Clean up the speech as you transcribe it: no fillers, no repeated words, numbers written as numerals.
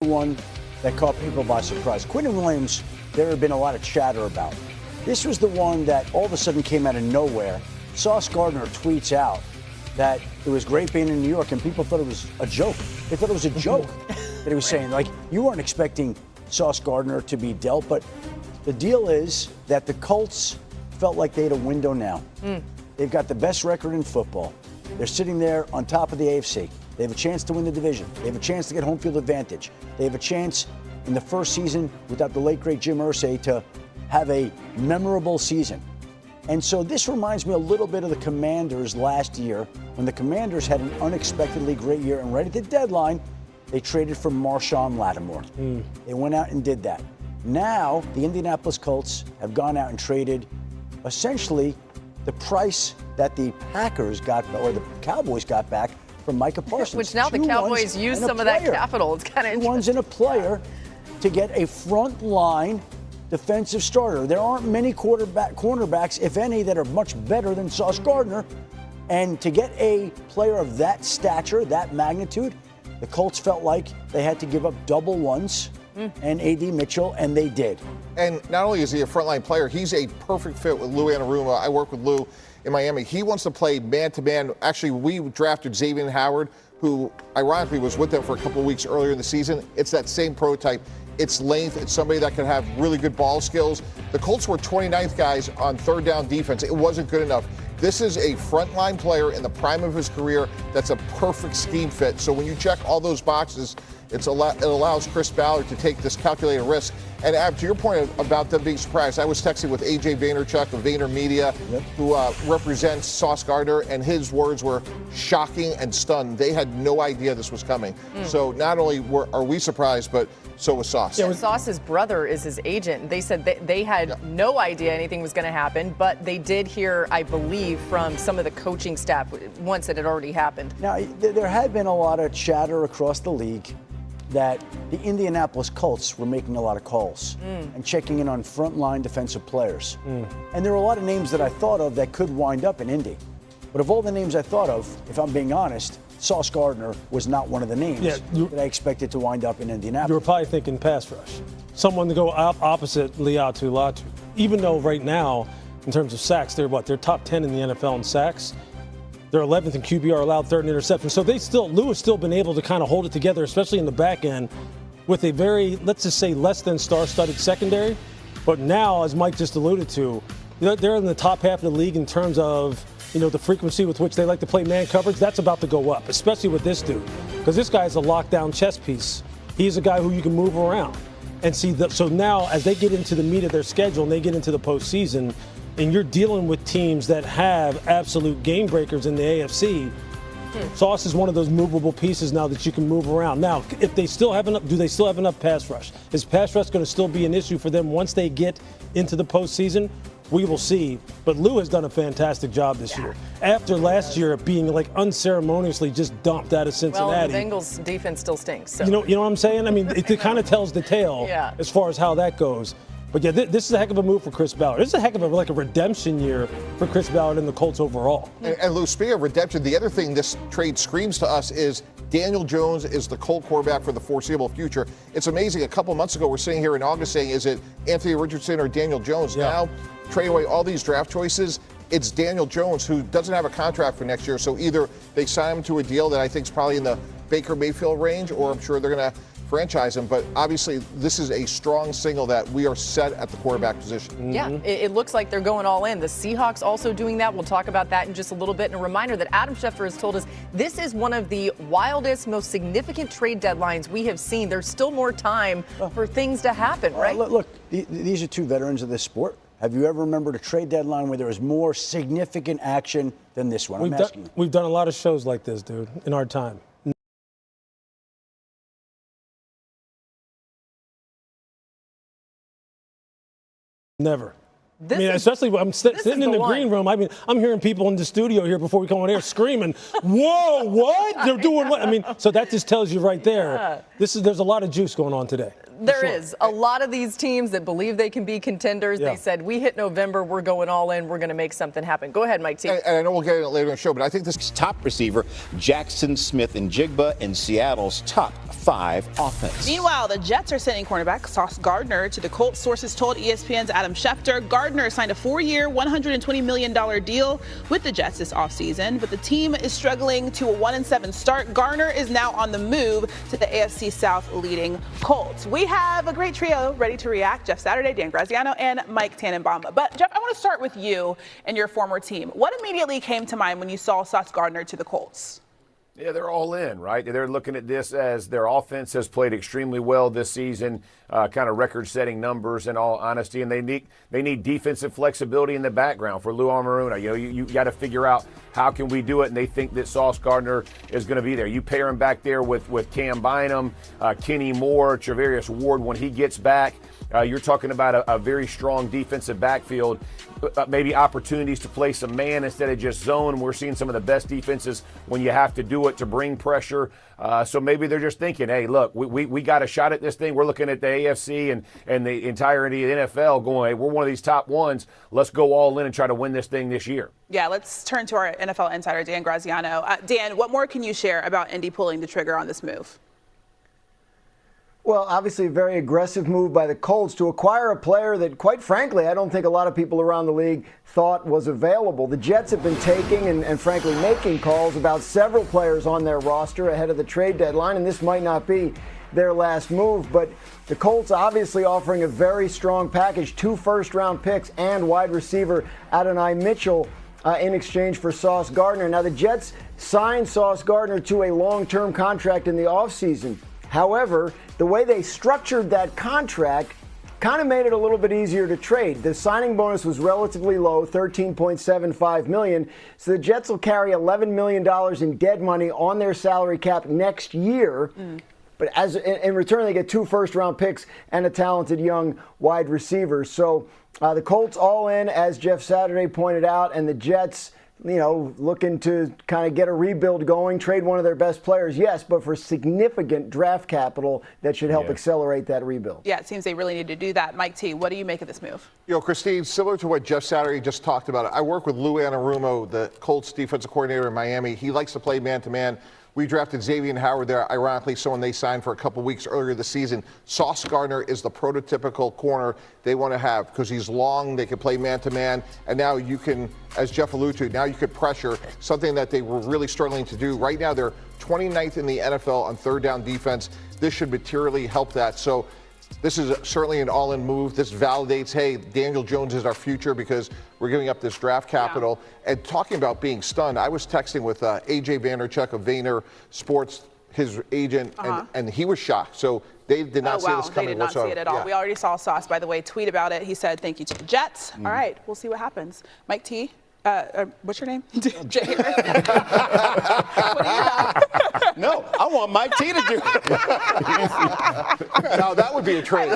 one that caught people by surprise. Quinton Williams, there had been a lot of chatter about. This was the one that all of a sudden came out of nowhere. Sauce Gardner tweets out that it was great being in New York, and people thought it was a joke. They thought it was a joke that he was saying. Like, you weren't expecting Sauce Gardner to be dealt, but the deal is that the Colts felt like they had a window now. They've got the best record in football. They're sitting there on top of the AFC. They have a chance to win the division. They have a chance to get home field advantage. They have a chance in the first season without the late, great Jim Irsay to have a memorable season. And so this reminds me a little bit of the Commanders last year when the Commanders had an unexpectedly great year, and right at the deadline, they traded for Marshawn Lattimore. They went out and did that. Now, the Indianapolis Colts have gone out and traded essentially the price that the Packers got, or the Cowboys got back from Micah Parsons. Which now the Cowboys use some of that capital. It's kind of interesting. 2 ones and a player to get a front-line defensive starter. There aren't many cornerbacks, if any, that are much better than Sauce Gardner. And to get a player of that stature, that magnitude, the Colts felt like they had to give up double ones and A.D. Mitchell, and they did. And not only is he a frontline player, he's a perfect fit with Lou Anarumo. I work with Lou in Miami. He wants to play man-to-man. Actually, we drafted Xavier Howard, who ironically was with them for a couple of weeks earlier in the season. It's that same prototype. It's length. It's somebody that can have really good ball skills. The Colts were 29th guys on third down defense. It wasn't good enough. This is a frontline player in the prime of his career that's a perfect scheme fit. So when you check all those boxes, it allows Chris Ballard to take this calculated risk. And Ab, to your point about them being surprised, I was texting with A.J. Vaynerchuk of VaynerMedia, who represents Sauce Gardner, and his words were shocking and stunned. They had no idea this was coming. So not only are we surprised, but so was Sauce. Yeah, Sauce's brother is his agent. They said they had no idea anything was going to happen, but they did hear, I believe, from some of the coaching staff once it had already happened. Now, there had been a lot of chatter across the league that the Indianapolis Colts were making a lot of calls and checking in on frontline defensive players. And there were a lot of names that I thought of that could wind up in Indy. But of all the names I thought of, if I'm being honest, Sauce Gardner was not one of the names that I expected to wind up in Indianapolis. You were probably thinking pass rush. Someone to go opposite Liatu Latu. Even though right now, in terms of sacks, they're top 10 in the NFL in sacks. They're 11th in QBR, allowed third in interception. So Lou has still been able to kind of hold it together, especially in the back end, with a very, let's just say, less than star-studded secondary. But now, as Mike just alluded to, they're in the top half of the league in terms of, the frequency with which they like to play man coverage. That's about to go up, especially with this dude, because this guy is a lockdown chess piece. He's a guy who you can move around. And so now, as they get into the meat of their schedule and they get into the postseason, and you're dealing with teams that have absolute game breakers in the AFC, Sauce is one of those movable pieces now that you can move around. Now, if they still have enough, do they still have enough pass rush? Is pass rush going to still be an issue for them once they get into the postseason? We will see. But Lou has done a fantastic job this year. After last year being like unceremoniously just dumped out of Cincinnati. Well, the Bengals defense still stinks. So. You know what I'm saying? I mean, it kind of tells the tale as far as how that goes. But yeah, this is a heck of a move for Chris Ballard. This is a heck of a redemption year for Chris Ballard and the Colts overall. And Lou, speaking of redemption, the other thing this trade screams to us is Daniel Jones is the Colt quarterback for the foreseeable future. It's amazing. A couple months ago, we're sitting here in August saying, is it Anthony Richardson or Daniel Jones? Now, trading away all these draft choices, it's Daniel Jones, who doesn't have a contract for next year. So either they sign him to a deal that I think is probably in the Baker Mayfield range, or I'm sure they're going to franchise him. But obviously, this is a strong signal that we are set at the quarterback position. Yeah, it looks like they're going all in. The Seahawks also doing that. We'll talk about that in just a little bit. And a reminder that Adam Schefter has told us this is one of the wildest, most significant trade deadlines we have seen. There's still more time for things to happen, right? Look, these are two veterans of this sport. Have you ever remembered a trade deadline where there was more significant action than this one? We've done a lot of shows like this, dude, in our time. Never. Especially when I'm sitting in the green room. I mean, I'm hearing people in the studio here before we come on air screaming, "Whoa, what? They're doing what?" I mean, so that just tells you right there. There's a lot of juice going on today. There is. A lot of these teams that believe they can be contenders, they said, we hit November, we're going all in, we're going to make something happen. Go ahead, Mike T. And I know we'll get into it later in the show, but I think this top receiver, Jackson Smith and Jigba, and Seattle's top 5 offense. Meanwhile, the Jets are sending cornerback Sauce Gardner to the Colts. Sources told ESPN's Adam Schefter. Gardner signed a 4-year, $120 million deal with the Jets this offseason, but the team is struggling to a 1-7 start. Gardner is now on the move to the AFC South leading Colts. We have a great trio ready to react. Jeff Saturday, Dan Graziano, and Mike Tannenbaum. But Jeff, I want to start with you and your former team. What immediately came to mind when you saw Sauce Gardner to the Colts? Yeah, they're all in, right? They're looking at this as their offense has played extremely well this season, kind of record-setting numbers in all honesty, and they need defensive flexibility in the background for Lou Amaruna. You got to figure out how can we do it, and they think that Sauce Gardner is going to be there. You pair him back there with Cam Bynum, Kenny Moore, Travarius Ward when he gets back. You're talking about a very strong defensive backfield, maybe opportunities to play some man instead of just zone. We're seeing some of the best defenses when you have to do it to bring pressure. So maybe they're just thinking, hey, look, we got a shot at this thing. We're looking at the AFC and the entirety of the NFL going, hey, we're one of these top ones. Let's go all in and try to win this thing this year. Yeah, let's turn to our NFL insider, Dan Graziano. Dan, what more can you share about Indy pulling the trigger on this move? Well, obviously a very aggressive move by the Colts to acquire a player that, quite frankly, I don't think a lot of people around the league thought was available. The Jets have been taking and frankly making calls about several players on their roster ahead of the trade deadline, and this might not be their last move. But the Colts obviously offering a very strong package, 2 first-round picks and wide receiver Adonai Mitchell in exchange for Sauce Gardner. Now, the Jets signed Sauce Gardner to a long-term contract in the offseason. However, the way they structured that contract kind of made it a little bit easier to trade. The signing bonus was relatively low, $13.75 million. So the Jets will carry $11 million in dead money on their salary cap next year. But in return, they get 2 first-round picks and a talented young wide receiver. So the Colts all in, as Jeff Saturday pointed out, and the Jets, looking to kind of get a rebuild going, trade one of their best players, yes, but for significant draft capital that should help accelerate that rebuild. Yeah, it seems they really need to do that. Mike T., what do you make of this move? Christine, similar to what Jeff Saturday just talked about, I work with Lou Anarumo, the Colts defensive coordinator in Miami. He likes to play man-to-man. We drafted Xavier Howard there, ironically, someone they signed for a couple weeks earlier this season. Sauce Gardner is the prototypical corner they want to have because he's long, they can play man-to-man, and now you can, as Jeff alluded to, now you could pressure, something that they were really struggling to do. Right now, they're 29th in the NFL on third down defense. This should materially help that. So this is certainly an all-in move. This validates, hey, Daniel Jones is our future because we're giving up this draft capital. Yeah. And talking about being stunned, I was texting with A.J. Vanderchuck of Vayner Sports, his agent, and he was shocked. So they did not see this coming whatsoever. They did not see it at all. Yeah. We already saw Sauce, by the way, tweet about it. He said, thank you to the Jets. All right, we'll see what happens. Mike T., what's your name? Jay. What do you have? No, I want Mike T to do it. Now that would be a trade.